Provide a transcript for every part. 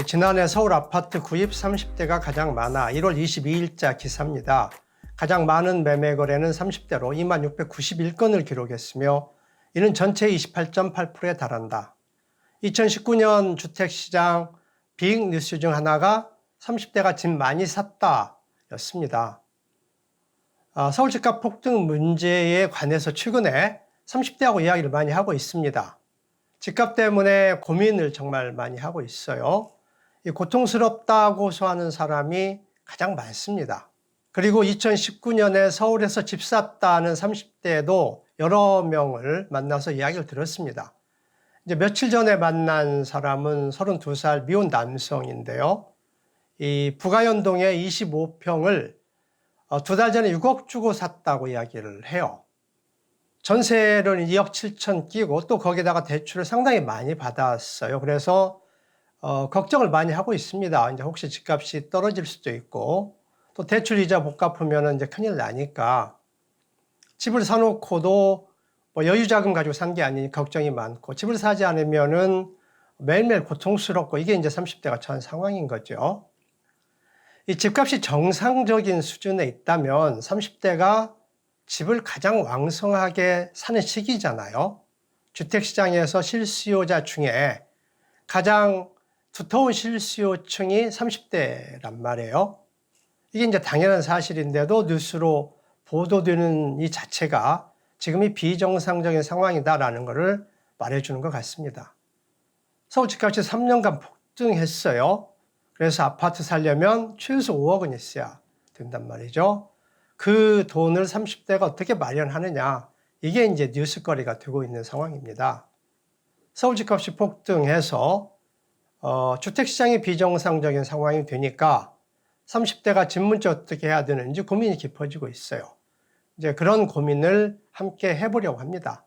지난해 서울 아파트 구입 30대가 가장 많아 1월 22일자 기사입니다. 가장 많은 매매 거래는 30대로 2691건을 기록했으며 이는 전체의 28.8%에 달한다. 2019년 주택시장 빅 뉴스 중 하나가 30대가 집 많이 샀다 였습니다. 서울 집값 폭등 문제에 관해서 최근에 30대하고 이야기를 많이 하고 있습니다. 집값 때문에 고민을 정말 많이 하고 있어요. 고통스럽다고 호소하는 사람이 가장 많습니다. 그리고 2019년에 서울에서 집 샀다는 30대도 여러 명을 만나서 이야기를 들었습니다. 이제 며칠 전에 만난 사람은 32살 미혼 남성인데요. 이 부가연동의 25평을 2달 전에 6억 주고 샀다고 이야기를 해요. 전세를 2억 7천 끼고 또 거기다가 대출을 상당히 많이 받았어요. 그래서 걱정을 많이 하고 있습니다. 이제 혹시 집값이 떨어질 수도 있고 또 대출 이자 못 갚으면 이제 큰일 나니까 집을 사놓고도 뭐 여유자금 가지고 산 게 아니니 걱정이 많고 집을 사지 않으면은 매일매일 고통스럽고 이게 이제 30대가 처한 상황인 거죠. 이 집값이 정상적인 수준에 있다면 30대가 집을 가장 왕성하게 사는 시기잖아요. 주택시장에서 실수요자 중에 가장 두터운 실수요층이 30대란 말이에요. 이게 이제 당연한 사실인데도 뉴스로 보도되는 이 자체가 지금이 비정상적인 상황이다라는 것을 말해주는 것 같습니다. 서울 집값이 3년간 폭등했어요. 그래서 아파트 살려면 최소 5억은 있어야 된단 말이죠. 그 돈을 30대가 어떻게 마련하느냐, 이게 이제 뉴스거리가 되고 있는 상황입니다. 서울 집값이 폭등해서 주택시장이 비정상적인 상황이 되니까 30대가 집 문제 어떻게 해야 되는지 고민이 깊어지고 있어요. 이제 그런 고민을 함께 해보려고 합니다.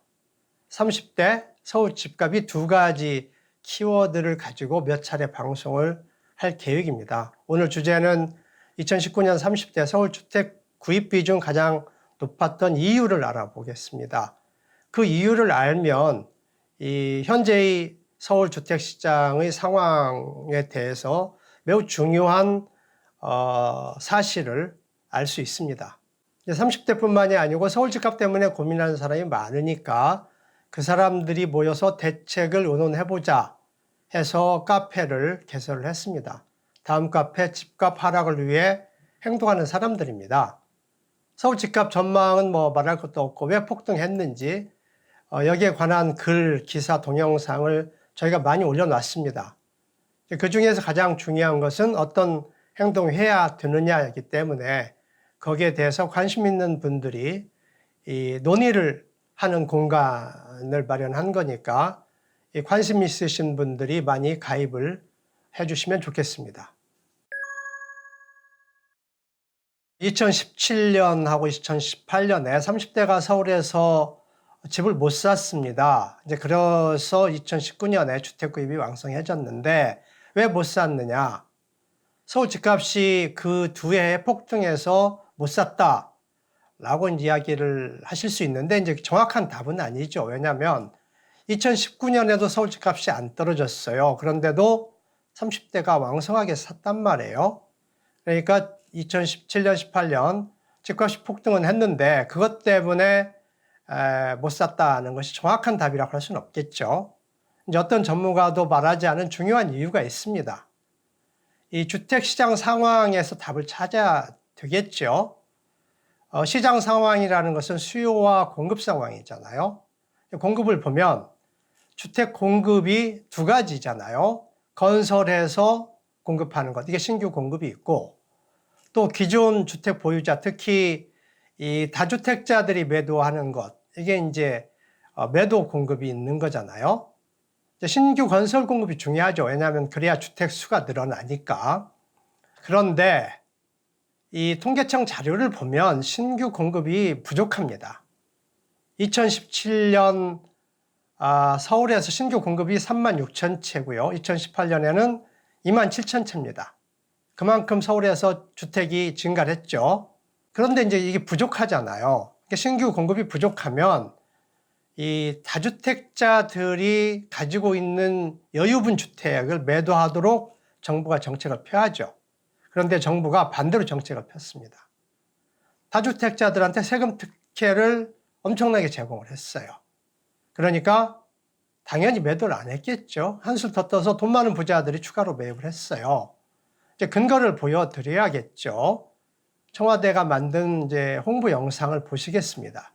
30대 서울 집값이 두 가지 키워드를 가지고 몇 차례 방송을 할 계획입니다. 오늘 주제는 2019년 30대 서울 주택 구입비 중 가장 높았던 이유를 알아보겠습니다. 그 이유를 알면 이 현재의 서울 주택시장의 상황에 대해서 매우 중요한 사실을 알 수 있습니다. 30대뿐만이 아니고 서울 집값 때문에 고민하는 사람이 많으니까 그 사람들이 모여서 대책을 의논해보자 해서 카페를 개설을 했습니다. 다음 카페 집값 하락을 위해 행동하는 사람들입니다. 서울 집값 전망은 뭐 말할 것도 없고 왜 폭등했는지 여기에 관한 글, 기사, 동영상을 저희가 많이 올려놨습니다. 그 중에서 가장 중요한 것은 어떤 행동을 해야 되느냐이기 때문에 거기에 대해서 관심 있는 분들이 이 논의를 하는 공간을 마련한 거니까 이 관심 있으신 분들이 많이 가입을 해주시면 좋겠습니다. 2017년하고 2018년에 30대가 서울에서 집을 못 샀습니다. 이제 그래서 2019년에 주택 구입이 왕성해졌는데 왜 못 샀느냐? 서울 집값이 그 두 해에 폭등해서 못 샀다라고 이야기를 하실 수 있는데 이제 정확한 답은 아니죠. 왜냐하면 2019년에도 서울 집값이 안 떨어졌어요. 그런데도 30대가 왕성하게 샀단 말이에요. 그러니까 2017년, 18년 집값이 폭등은 했는데 그것 때문에 못 샀다는 것이 정확한 답이라고 할 수는 없겠죠. 이제 어떤 전문가도 말하지 않은 중요한 이유가 있습니다. 이 주택시장 상황에서 답을 찾아야 되겠죠. 시장 상황이라는 것은 수요와 공급 상황이잖아요. 공급을 보면 주택 공급이 두 가지잖아요. 건설해서 공급하는 것, 이게 신규 공급이 있고 또 기존 주택 보유자, 특히 이 다주택자들이 매도하는 것, 이게 이제 매도 공급이 있는 거잖아요. 신규 건설 공급이 중요하죠. 왜냐하면 그래야 주택 수가 늘어나니까. 그런데 이 통계청 자료를 보면 신규 공급이 부족합니다. 2017년 서울에서 신규 공급이 36,000채고요. 2018년에는 27,000채입니다. 그만큼 서울에서 주택이 증가를 했죠. 그런데 이제 이게 부족하잖아요. 신규 공급이 부족하면 이 다주택자들이 가지고 있는 여유분 주택을 매도하도록 정부가 정책을 펴야죠. 그런데 정부가 반대로 정책을 폈습니다. 다주택자들한테 세금 특혜를 엄청나게 제공을 했어요. 그러니까 당연히 매도를 안 했겠죠. 한술 더 떠서 돈 많은 부자들이 추가로 매입을 했어요. 이제 근거를 보여드려야겠죠. 청와대가 만든 이제 홍보 영상을 보시겠습니다.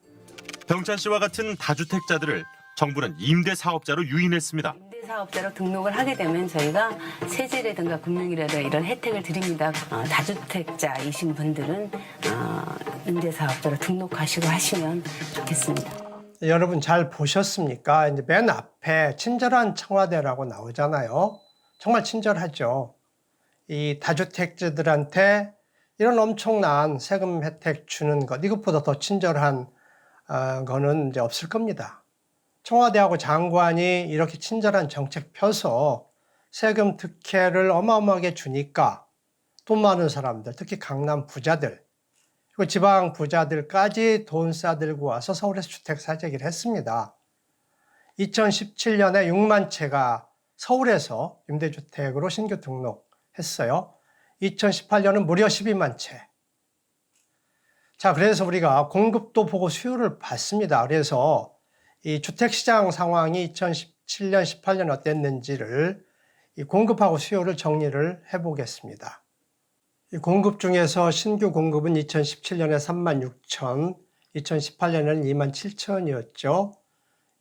병찬 씨와 같은 다주택자들을 정부는 임대사업자로 유인했습니다. 임대사업자로 등록을 하게 되면 저희가 세제라든가 금융이라든가 이런 혜택을 드립니다. 다주택자이신 분들은 임대사업자로 등록하시고 하시면 좋겠습니다. 여러분 잘 보셨습니까? 이제 맨 앞에 친절한 청와대라고 나오잖아요. 정말 친절하죠. 이 다주택자들한테 이런 엄청난 세금 혜택 주는 것, 이것보다 더 친절한 거는 이제 없을 겁니다. 청와대하고 장관이 이렇게 친절한 정책 펴서 세금 특혜를 어마어마하게 주니까 돈 많은 사람들, 특히 강남 부자들, 그리고 지방 부자들까지 돈 싸들고 와서 서울에서 주택 사재기를 했습니다. 2017년에 6만 채가 서울에서 임대주택으로 신규 등록했어요. 2018년은 무려 12만 채. 자, 그래서 우리가 공급도 보고 수요를 봤습니다. 그래서 이 주택시장 상황이 2017년, 18년 어땠는지를 이 공급하고 수요를 정리를 해보겠습니다. 이 공급 중에서 신규 공급은 2017년에 3만 6천, 2018년에는 2만 7천이었죠.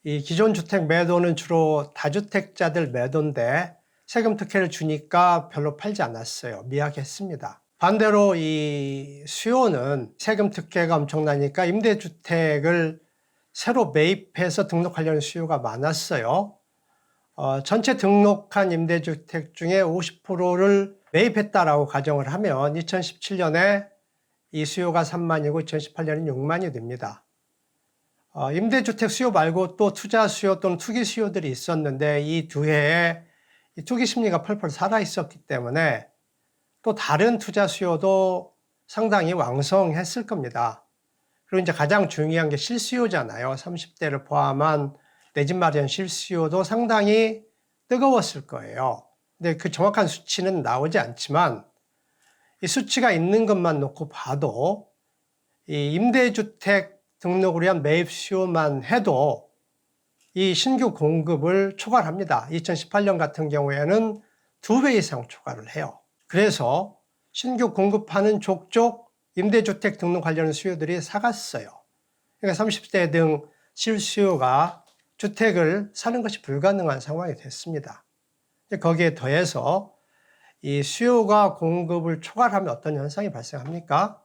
이 기존 주택 매도는 주로 다주택자들 매도인데 세금 특혜를 주니까 별로 팔지 않았어요. 미약했습니다. 반대로 이 수요는 세금 특혜가 엄청나니까 임대주택을 새로 매입해서 등록하려는 수요가 많았어요. 전체 등록한 임대주택 중에 50%를 매입했다라고 가정을 하면 2017년에 이 수요가 3만이고 2018년은 6만이 됩니다. 임대주택 수요 말고 또 투자 수요 또는 투기 수요들이 있었는데 이 두 해에 이 투기 심리가 펄펄 살아 있었기 때문에 또 다른 투자 수요도 상당히 왕성했을 겁니다. 그리고 이제 가장 중요한 게 실수요잖아요. 30대를 포함한 내 집 마련 실수요도 상당히 뜨거웠을 거예요. 근데 그 정확한 수치는 나오지 않지만 이 수치가 있는 것만 놓고 봐도 이 임대주택 등록을 위한 매입 수요만 해도 이 신규 공급을 초과합니다. 2018년 같은 경우에는 2배 이상 초과를 해요. 그래서 신규 공급하는 족족 임대주택 등록하려는 수요들이 사갔어요. 그러니까 30대 등 실수요가 주택을 사는 것이 불가능한 상황이 됐습니다. 거기에 더해서 이 수요가 공급을 초과하면 어떤 현상이 발생합니까?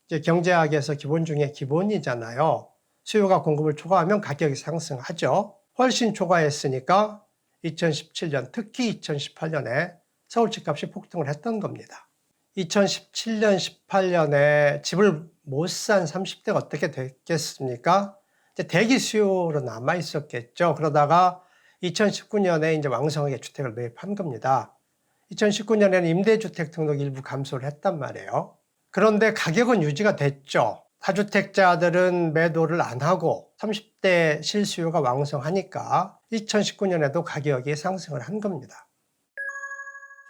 이제 경제학에서 기본 중에 기본이잖아요. 수요가 공급을 초과하면 가격이 상승하죠. 훨씬 초과했으니까 2017년, 특히 2018년에 서울 집값이 폭등을 했던 겁니다. 2017년, 18년에 집을 못 산 30대가 어떻게 됐겠습니까? 이제 대기 수요로 남아 있었겠죠. 그러다가 2019년에 이제 왕성하게 주택을 매입한 겁니다. 2019년에는 임대주택 등록 일부 감소를 했단 말이에요. 그런데 가격은 유지가 됐죠. 다주택자들은 매도를 안 하고 30대 실수요가 왕성하니까 2019년에도 가격이 상승을 한 겁니다.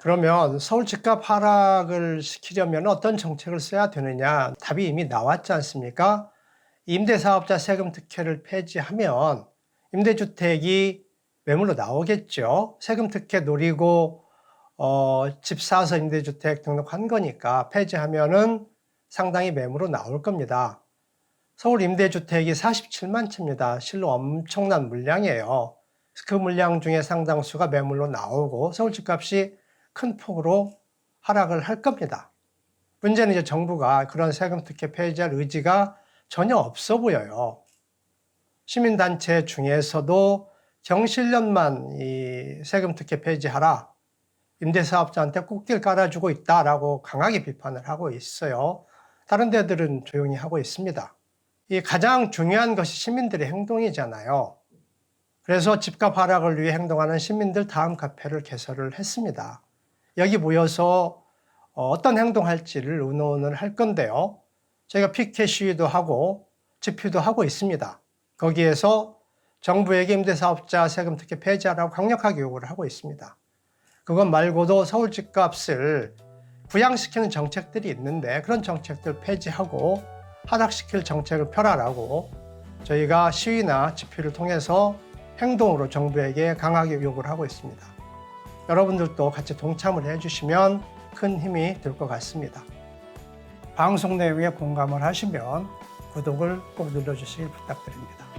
그러면 서울 집값 하락을 시키려면 어떤 정책을 써야 되느냐? 답이 이미 나왔지 않습니까? 임대사업자 세금 특혜를 폐지하면 임대주택이 매물로 나오겠죠. 세금 특혜 노리고 집 사서 임대주택 등록한 거니까 폐지하면은 상당히 매물로 나올 겁니다. 서울 임대주택이 47만 채입니다. 실로 엄청난 물량이에요. 그 물량 중에 상당수가 매물로 나오고 서울 집값이 큰 폭으로 하락을 할 겁니다. 문제는 이제 정부가 그런 세금 특혜 폐지할 의지가 전혀 없어 보여요. 시민단체 중에서도 경실련만 이 세금 특혜 폐지하라, 임대사업자한테 꽃길 깔아주고 있다라고 강하게 비판을 하고 있어요. 다른 데들은 조용히 하고 있습니다. 이 가장 중요한 것이 시민들의 행동이잖아요. 그래서 집값 하락을 위해 행동하는 시민들 다음 카페를 개설을 했습니다. 여기 모여서 어떤 행동할지를 의논을 할 건데요. 저희가 피켓 시위도 하고 집회도 하고 있습니다. 거기에서 정부에게 임대사업자 세금 특혜 폐지하라고 강력하게 요구를 하고 있습니다. 그것 말고도 서울 집값을 부양시키는 정책들이 있는데 그런 정책들 폐지하고 하락시킬 정책을 펴라라고 저희가 시위나 집회를 통해서 행동으로 정부에게 강하게 요구를 하고 있습니다. 여러분들도 같이 동참을 해주시면 큰 힘이 될 것 같습니다. 방송 내용에 공감을 하시면 구독을 꼭 눌러주시길 부탁드립니다.